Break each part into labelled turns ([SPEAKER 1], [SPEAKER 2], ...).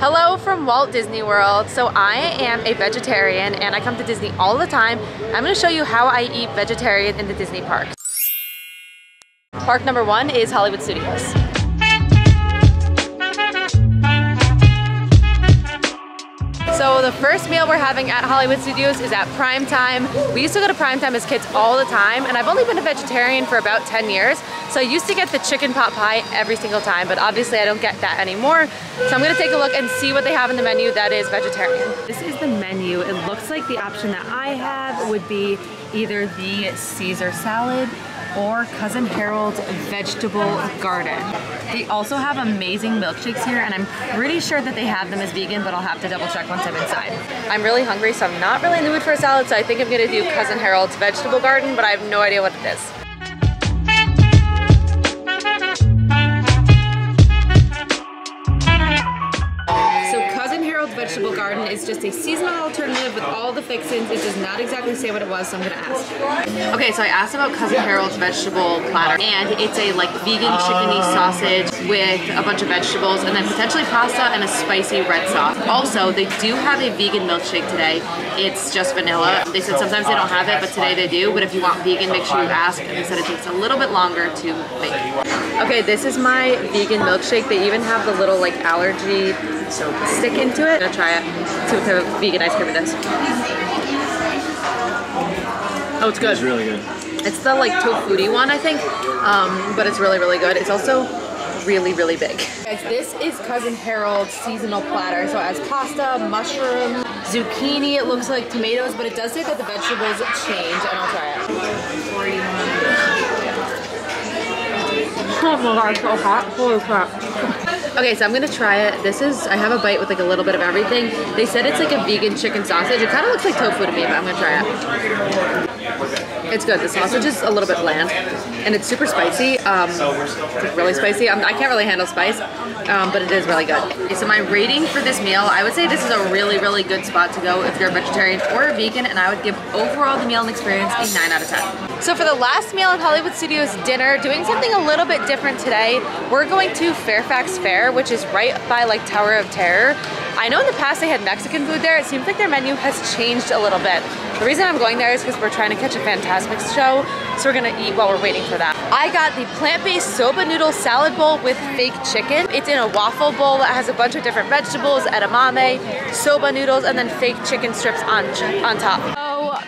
[SPEAKER 1] Hello from Walt Disney World. So I am a vegetarian and I come to Disney all the time. I'm going to show you how I eat vegetarian in the Disney parks. Park number 1 is Hollywood Studios. So the first meal we're having at Hollywood Studios is at Prime Time. We used to go to Prime Time as kids all the time, and I've only been a vegetarian for about 10 years. So I used to get the chicken pot pie every single time, but obviously I don't get that anymore. So I'm gonna take a look and see what they have in the menu that is vegetarian. This is the menu. It looks like the option that I have would be either the Caesar salad or Cousin Harold's vegetable garden. They also have amazing milkshakes here, and I'm pretty sure that they have them as vegan, but I'll have to double check once I'm inside. I'm really hungry, so I'm not really in the mood for a salad, so I think I'm gonna do Cousin Harold's vegetable garden, but I have no idea what it is. Vegetable garden is just a seasonal alternative with all the fixins. It does not exactly say what it was, so I'm gonna ask. Okay, so I asked about Cousin Harold's vegetable platter, and it's a like vegan chickeny sausage with a bunch of vegetables and then potentially pasta and a spicy red sauce. Also, they do have a vegan milkshake today. It's just vanilla. They said sometimes they don't have it, but today they do. But if you want vegan, make sure you ask. And they said it takes a little bit longer to make. Okay, this is my vegan milkshake. They even have the little like allergy stick into it. I'm gonna try it. See what type of vegan ice cream it is. Oh, it's good.
[SPEAKER 2] It's really good.
[SPEAKER 1] It's the like tofu-y one, I think, but it's really, really good. It's also really, really big. Guys, this is Cousin Harold's seasonal platter. So it has pasta, mushroom, zucchini, it looks like tomatoes, but it does say that the vegetables change, and I'll try it. Oh my god, it's so hot. Holy crap. Okay, so I'm gonna try it. This is, I have a bite with like a little bit of everything. They said it's like a vegan chicken sausage. It kind of looks like tofu to me, but I'm gonna try it. It's good. The sausage is a little bit bland, and it's super spicy. It's really spicy. I can't really handle spice, but it is really good. Okay, so my rating for this meal, I would say this is a really, really good spot to go if you're a vegetarian or a vegan, and I would give overall the meal and experience a 9 out of 10. So for the last meal at Hollywood Studios dinner, doing something a little bit different today, we're going to Fairfax Fair, which is right by like Tower of Terror. I know in the past they had Mexican food there. It seems like their menu has changed a little bit. The reason I'm going there is because we're trying to catch a Fantasmic show, so we're gonna eat while we're waiting for that. I got the plant-based soba noodle salad bowl with fake chicken. It's in a waffle bowl that has a bunch of different vegetables, edamame, soba noodles, and then fake chicken strips on top.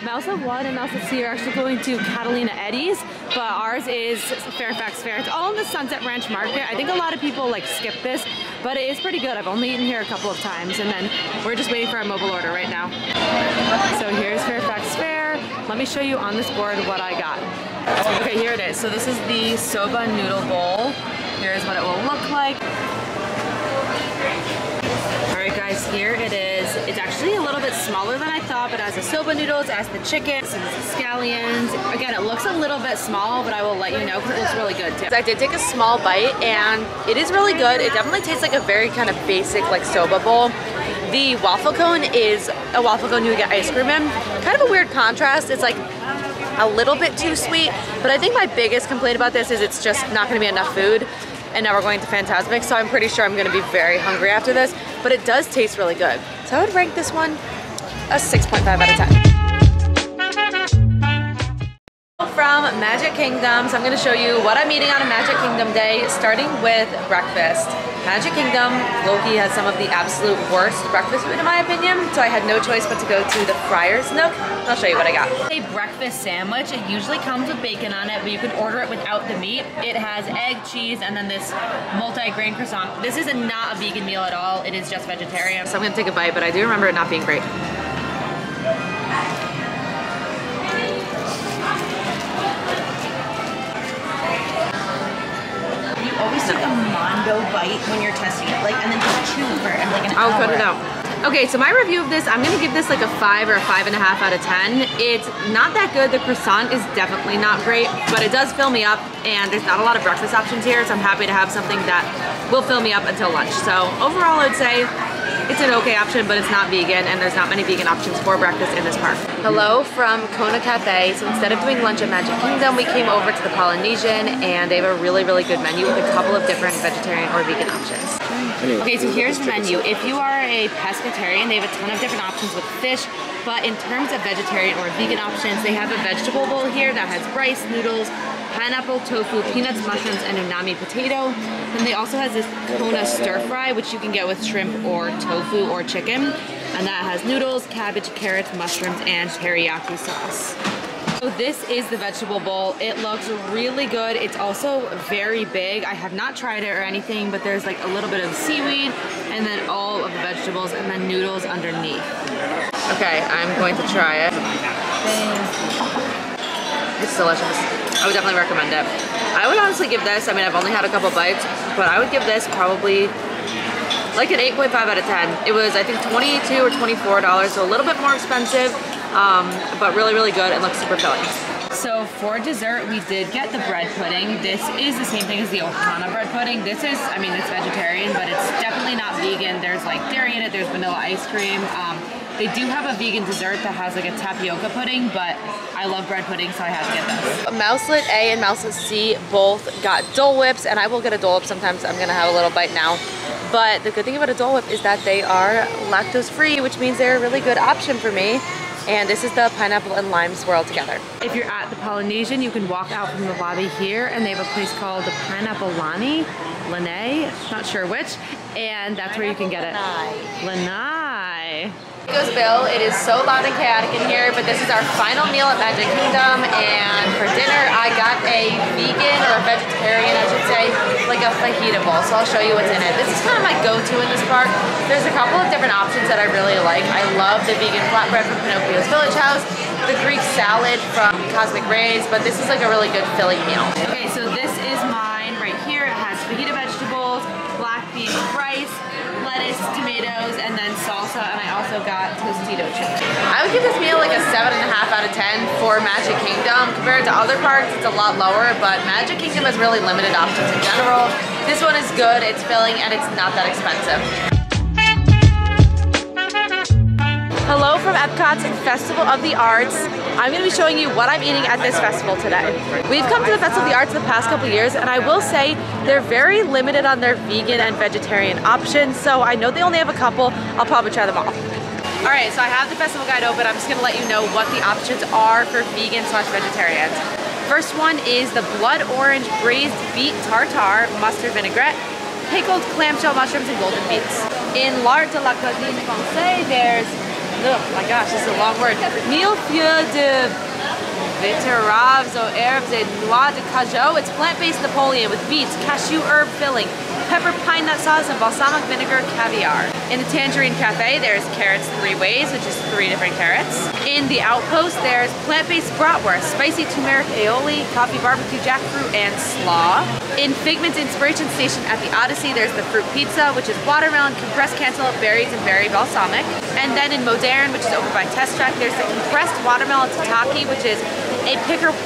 [SPEAKER 1] Mousa 1 and Mousa C are actually going to Catalina Eddie's, but ours is Fairfax Fair. It's all in the Sunset Ranch Market. I think a lot of people like skip this, but it is pretty good. I've only eaten here a couple of times, and then we're just waiting for our mobile order right now. So here's Fairfax Fair. Let me show you on this board what I got. Okay, here it is. So this is the soba noodle bowl. Here's what it will look like. Alright guys, here it is. It's actually a little bit smaller than I thought, but it has the soba noodles, it has the chicken, some scallions. Again, it looks a little bit small, but I will let you know because it looks really good too. I did take a small bite, and it is really good. It definitely tastes like a very kind of basic like soba bowl. The waffle cone is a waffle cone you get ice cream in. Kind of a weird contrast. It's like a little bit too sweet, but I think my biggest complaint about this is it's just not going to be enough food. And now we're going to Fantasmic, so I'm pretty sure I'm gonna be very hungry after this, but it does taste really good. So I would rank this one a 6.5 out of 10. From Magic Kingdom, so I'm gonna show you what I'm eating on a Magic Kingdom day, starting with breakfast. Magic Kingdom, Loki has some of the absolute worst breakfast food in my opinion, so I had no choice but to go to the Friar's Nook. I'll show you what I got. A breakfast sandwich. It usually comes with bacon on it, but you can order it without the meat. It has egg, cheese, and then this multi-grain croissant. This is not a vegan meal at all. It is just vegetarian. So I'm gonna take a bite, but I do remember it not being great.
[SPEAKER 3] Always take a Mondo bite when you're testing it, like, and then just chew for like an hour.
[SPEAKER 1] I'll cut it out. Okay, so my review of this, I'm gonna give this like a 5 or a 5.5 out of 10. It's not that good. The croissant is definitely not great, but it does fill me up, and there's not a lot of breakfast options here, so I'm happy to have something that will fill me up until lunch. So overall, I'd say it's an okay option, but it's not vegan, and there's not many vegan options for breakfast in this park. Hello from Kona Cafe. So instead of doing lunch at Magic Kingdom, we came over to the Polynesian, and they have a really, really good menu with a couple of different vegetarian or vegan options. Okay, so here's the menu. If you are a pescatarian, they have a ton of different options with fish, but in terms of vegetarian or vegan options, they have a vegetable bowl here that has rice, noodles, pineapple, tofu, peanuts, mushrooms, and unami potato. Then they also has this Kona stir fry, which you can get with shrimp or tofu or chicken. And that has noodles, cabbage, carrots, mushrooms, and teriyaki sauce. So this is the vegetable bowl. It looks really good. It's also very big. I have not tried it or anything, but there's like a little bit of seaweed and then all of the vegetables and then noodles underneath. Okay, I'm going to try it. It's delicious. I would definitely recommend it. I would honestly give this, I mean, I've only had a couple bites, but I would give this probably like an 8.5 out of 10. It was, I think, $22 or $24, so a little bit more expensive, but really, really good and looks super filling. So for dessert, we did get the bread pudding. This is the same thing as the Ohana bread pudding. This is, I mean, it's vegetarian, but it's definitely not vegan. There's like dairy in it, there's vanilla ice cream. They do have a vegan dessert that has like a tapioca pudding, but I love bread pudding, so I had to get this. Mouselet A and Mouselet C both got Dole Whips, and I will get a Dole Whip sometimes. I'm gonna have a little bite now. But the good thing about a Dole Whip is that they are lactose free, which means they're a really good option for me. And this is the pineapple and lime swirl together. If you're at the Polynesian, you can walk out from the lobby here, and they have a place called the Pineapple Lani, not sure which, and that's where you can get it. Lanai. Here goes Bill. It is so loud and chaotic in here, but this is our final meal at Magic Kingdom, and for dinner I got a vegan or a vegetarian, I should say, like a fajita bowl, so I'll show you what's in it. This is kind of my go-to in this park. There's a couple of different options that I really like. I love the vegan flatbread from Pinocchio's Village House, the Greek salad from Cosmic Rays, but this is like a really good filling meal. Okay, so this is mine right here. It has fajita vegetables, black bean rice, lettuce, tomatoes, and then salsa, and I also got Tostito chicken. I would give this meal like a 7.5 out of 10 for Magic Kingdom. Compared to other parks, it's a lot lower, but Magic Kingdom has really limited options in general. This one is good, it's filling, and it's not that expensive. Hello from Epcot's Festival of the Arts. I'm going to be showing you what I'm eating at this festival today. We've come to the Festival of the Arts the past couple years, and I will say they're very limited on their vegan and vegetarian options, so I know they only have a couple. I'll probably try them all. Alright, so I have the festival guide open. I'm just going to let you know what the options are for vegan/vegetarians. First one is the blood orange braised beet tartare mustard vinaigrette, pickled clamshell mushrooms, and golden beets. In l'art de la cuisine française, there's, oh my gosh, this is a long word, millefeuille de betteraves aux herbes et noix de cajou. It's plant-based Napoleon with beets, cashew herb filling, pepper pine nut sauce, and balsamic vinegar caviar. In the Tangerine Cafe, there's carrots 3 ways, which is 3 different carrots. In the Outpost, there's plant-based bratwurst, spicy turmeric aioli, coffee barbecue jackfruit, and slaw. In Figment's Inspiration Station at the Odyssey, there's the fruit pizza, which is watermelon, compressed cantaloupe berries, and berry balsamic. And then in Modern, which is over by Test Track, there's the compressed watermelon tataki, which is a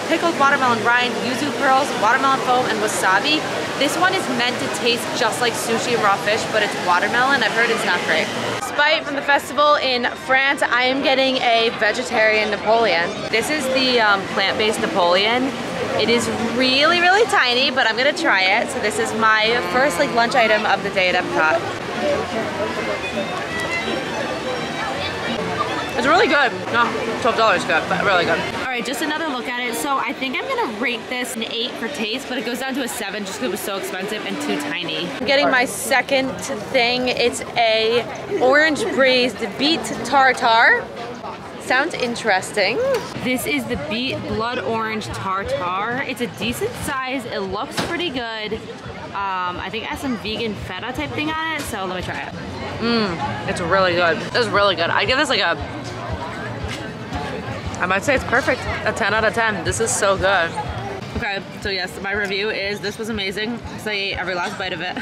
[SPEAKER 1] pickled watermelon rind, yuzu pearls, watermelon foam, and wasabi. This one is meant to taste just like sushi and raw fish, but it's watermelon. I've heard it's not great. Despite from the festival in France, I am getting a vegetarian Napoleon. This is the plant-based Napoleon. It is really, really tiny, but I'm gonna try it. So this is my first like lunch item of the day at Epcot. It's really good. No, $12 good, but really good. All right, just another look at it. So I think I'm gonna rate this an 8 for taste, but it goes down to a 7 just because it was so expensive and too tiny. I'm getting my second thing. It's a orange braised beet tartare. Sounds interesting. This is the beet blood orange tartare. It's a decent size. It looks pretty good. I think it has some vegan feta type thing on it, so let me try it. It's really good. It's really good. I give this like a, I might say it's perfect. A 10 out of 10. This is so good. Okay, so yes, my review is this was amazing. So I ate every last bite of it.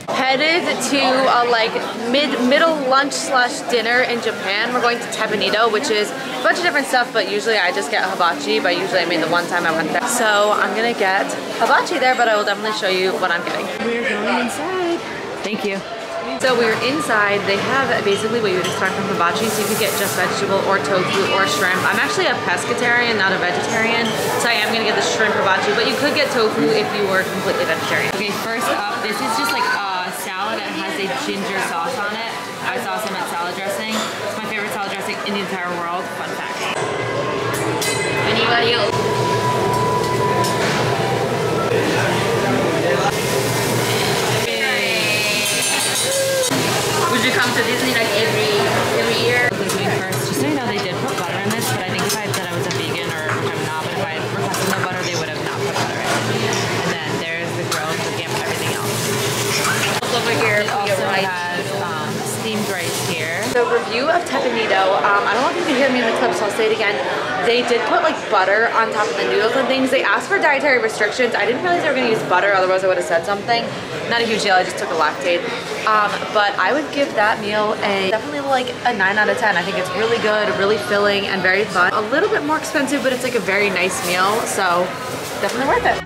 [SPEAKER 1] Headed to a like middle lunch/dinner in Japan. We're going to Teppanydo, which is a bunch of different stuff, but usually I just get hibachi, but usually I made the one time I went there. So I'm gonna get hibachi there, but I will definitely show you what I'm getting. We're going inside. Thank you. So we're inside. They have basically what you would expect from hibachi, so you could get just vegetable or tofu or shrimp. I'm actually a pescatarian, not a vegetarian, so I am gonna get the shrimp hibachi, but you could get tofu if you were completely vegetarian. Okay, first up, this is just like a salad that has has a ginger sauce on it. I saw some at salad dressing. It's my favorite salad dressing in the entire world. Fun fact. Anybody else? Would you come to Disney like every year? First, just so you know, they did put butter in this, but I think if I had said I was a vegan, or I'm not, but if I had requested no butter, they would have not put butter in it. And then there's the grilled with everything else. Over here, it also has steamed rice here. The review of Tepanido, I don't know if you can hear me in the clip, so I'll say it again. They did put like butter on top of the noodles and things. They asked for dietary restrictions. I didn't realize they were gonna use butter, otherwise I would have said something. Not a huge deal, I just took a Lactaid. But I would give that meal definitely like a 9 out of 10. I think it's really good, really filling, and very fun. A little bit more expensive, but it's like a very nice meal, so definitely worth it.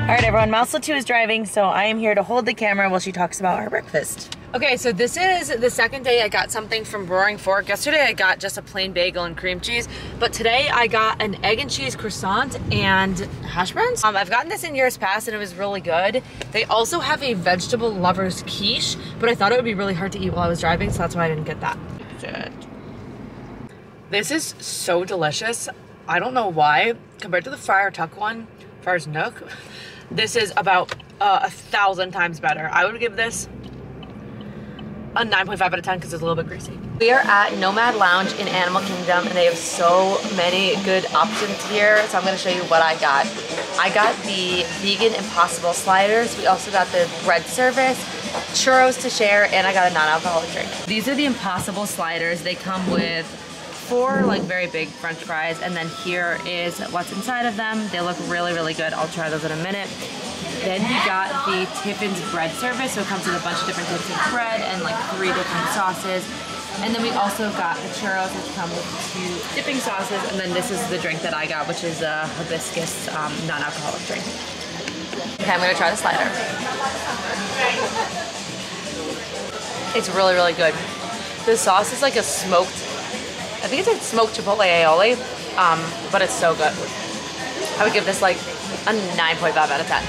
[SPEAKER 1] All right, everyone, Mousel 2 is driving, so I am here to hold the camera while she talks about our breakfast. Okay, so this is the second day I got something from Roaring Fork. Yesterday I got just a plain bagel and cream cheese, but today I got an egg and cheese croissant and hash browns. I've gotten this in years past and it was really good. They also have a vegetable lover's quiche, but I thought it would be really hard to eat while I was driving, so that's why I didn't get that. This is so delicious. I don't know why, compared to the Friar Tuck one, Friar's Nook, this is about 1,000 times better. I would give this a 9.5 out of 10 because it's a little bit greasy. We are at Nomad Lounge in Animal Kingdom and they have so many good options here. So I'm gonna show you what I got. I got the vegan Impossible sliders. We also got the bread service, churros to share, and I got a non-alcoholic drink. These are the Impossible sliders. They come with 4 like very big French fries, and then here is what's inside of them. They look really, really good. I'll try those in a minute. Then we got the Tiffin's bread service, so it comes with a bunch of different types of bread and like 3 different sauces. And then we also got the churros, which come with 2 dipping sauces, and then this is the drink that I got, which is a hibiscus non-alcoholic drink. Okay, I'm gonna try the slider. It's really, really good. The sauce is like a smoked, I think it's like smoked chipotle aioli, but it's so good. I would give this like a 9.5 out of 10.